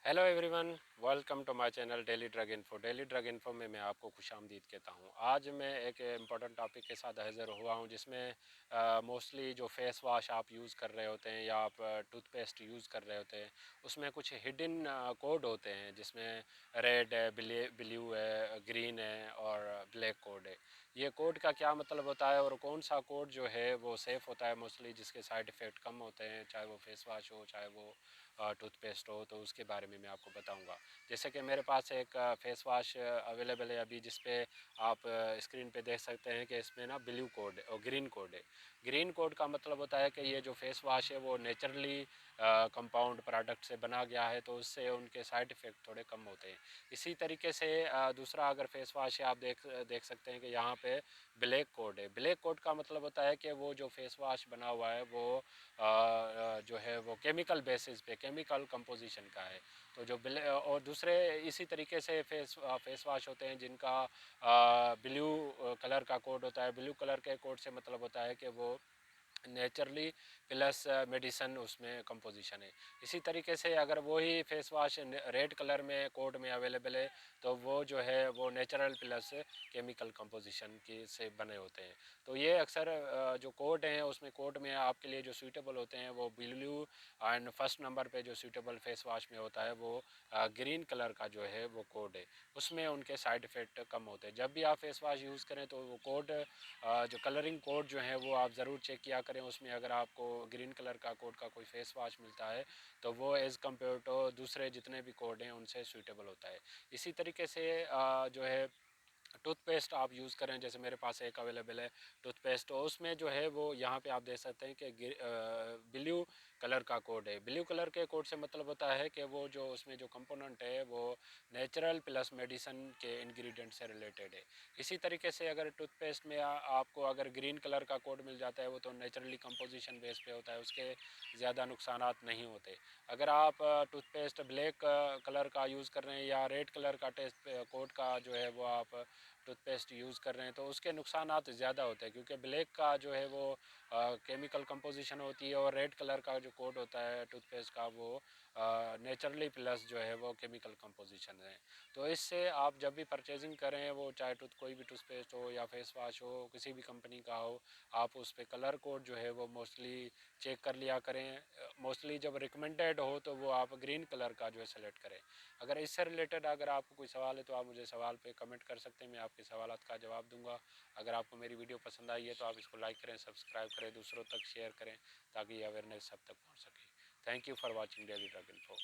Hello everyone, welcome to my channel daily drug info. Daily drug info में मैं आपको खुशामदीद कहता हूँ। आज मैं एक इम्पॉर्टेंट टॉपिक के साथ हाजिर हुआ हूँ जिसमें मोस्टली जो फेस वॉश आप यूज़ कर रहे होते हैं या आप टूथपेस्ट यूज़ कर रहे होते हैं उसमें कुछ हिडन कोड होते हैं जिसमें रेड है, ब्लू है, ग्रीन है और ब्लैक कोड है। ये कोड का क्या मतलब होता है और कौन सा कोड जो है वो सेफ़ होता है मोस्टली, जिसके साइड इफ़ेक्ट कम होते हैं, चाहे वो फेस वॉश हो चाहे वो टूथपेस्ट हो, तो उसके बारे में मैं आपको बताऊंगा। जैसे कि मेरे पास एक फेस वॉश अवेलेबल है अभी, जिस पे आप स्क्रीन पे देख सकते हैं कि इसमें ना ब्लू कोड और ग्रीन कोड है। ग्रीन कोड का मतलब होता है कि ये जो फेस वॉश है वो नेचुरली कंपाउंड प्रोडक्ट से बना गया है, तो उससे उनके साइड इफ़ेक्ट थोड़े कम होते हैं। इसी तरीके से दूसरा अगर फेस वॉश है, आप देख सकते हैं कि यहाँ पे ब्लैक कोड है। ब्लैक कोड का मतलब होता है कि वो जो फेस वॉश बना हुआ है वो जो है वो केमिकल बेसिस पे, केमिकल कंपोजिशन का है। तो जो और दूसरे इसी तरीके से फेस वॉश होते हैं जिनका ब्लू कलर का कोड होता है। ब्लू कलर के कोड से मतलब होता है कि वो नेचुरली प्लस मेडिसन उसमें कंपोजिशन है। इसी तरीके से अगर वही फेस वॉश रेड कलर में कोड में अवेलेबल है तो वो जो है वो नेचुरल प्लस केमिकल कंपोजिशन की से बने होते हैं। तो ये अक्सर जो कोड हैं उसमें कोड में आपके लिए जो सूटेबल होते हैं वो ब्लू एंड फर्स्ट नंबर पे जो सूटेबल फेस वॉश में होता है वो ग्रीन कलर का जो है वो कोड है। उसमें उनके साइड इफ़ेक्ट कम होते हैं। जब भी आप फेस वॉश यूज़ करें तो वो कोड जो कलरिंग कोड जो है वो आप ज़रूर चेक किया करें। उसमें अगर आपको ग्रीन कलर का कोड का कोई फेस वॉश मिलता है तो वो एज़ कम्पेयर टू दूसरे जितने भी कोड हैं उनसे सूटेबल होता है। इसी तरीके से जो है टूथपेस्ट आप यूज़ करें, जैसे मेरे पास एक अवेलेबल है टूथपेस्ट, तो उसमें जो है वो यहाँ पे आप देख सकते हैं कि ब्लू कलर का कोड है। ब्लू कलर के कोड से मतलब होता है कि वो जो उसमें जो कंपोनेंट है वो नेचुरल प्लस मेडिसिन के इंग्रेडिएंट से रिलेटेड है। इसी तरीके से अगर टूथपेस्ट में आपको अगर ग्रीन कलर का कोड मिल जाता है वो तो नेचुरली कंपोजिशन बेस पे होता है, उसके ज़्यादा नुकसानात नहीं होते। अगर आप टूथपेस्ट ब्लैक कलर का यूज़ कर रहे हैं या रेड कलर का टेस्ट कोड का जो है वो आप टूथपेस्ट यूज़ कर रहे हैं तो उसके नुकसानात ज़्यादा होते हैं, क्योंकि ब्लैक का जो है वो केमिकल कंपोजिशन होती है और रेड कलर का जो कोड होता है टूथपेस्ट का वो नेचुरली प्लस जो है वो केमिकल कंपोजिशन है। तो इससे आप जब भी परचेजिंग करें, वो चाहे कोई भी टूथपेस्ट हो या फेस वॉश हो किसी भी कंपनी का हो, आप उस पर कलर कोड जो है वो मोस्टली चेक कर लिया करें। मोस्टली जब रिकमेंडेड हो तो वो आप ग्रीन कलर का जो है सेलेक्ट करें। अगर इससे रिलेटेड अगर आपको कोई सवाल है तो आप मुझे सवाल पे कमेंट कर सकते हैं, मैं आपके सवालात का जवाब दूंगा। अगर आपको मेरी वीडियो पसंद आई है तो आप इसको लाइक करें, सब्सक्राइब करें, दूसरों तक शेयर करें ताकि ये अवेयरनेस सब तक पहुंच सके। Thank you for watching daily drug info.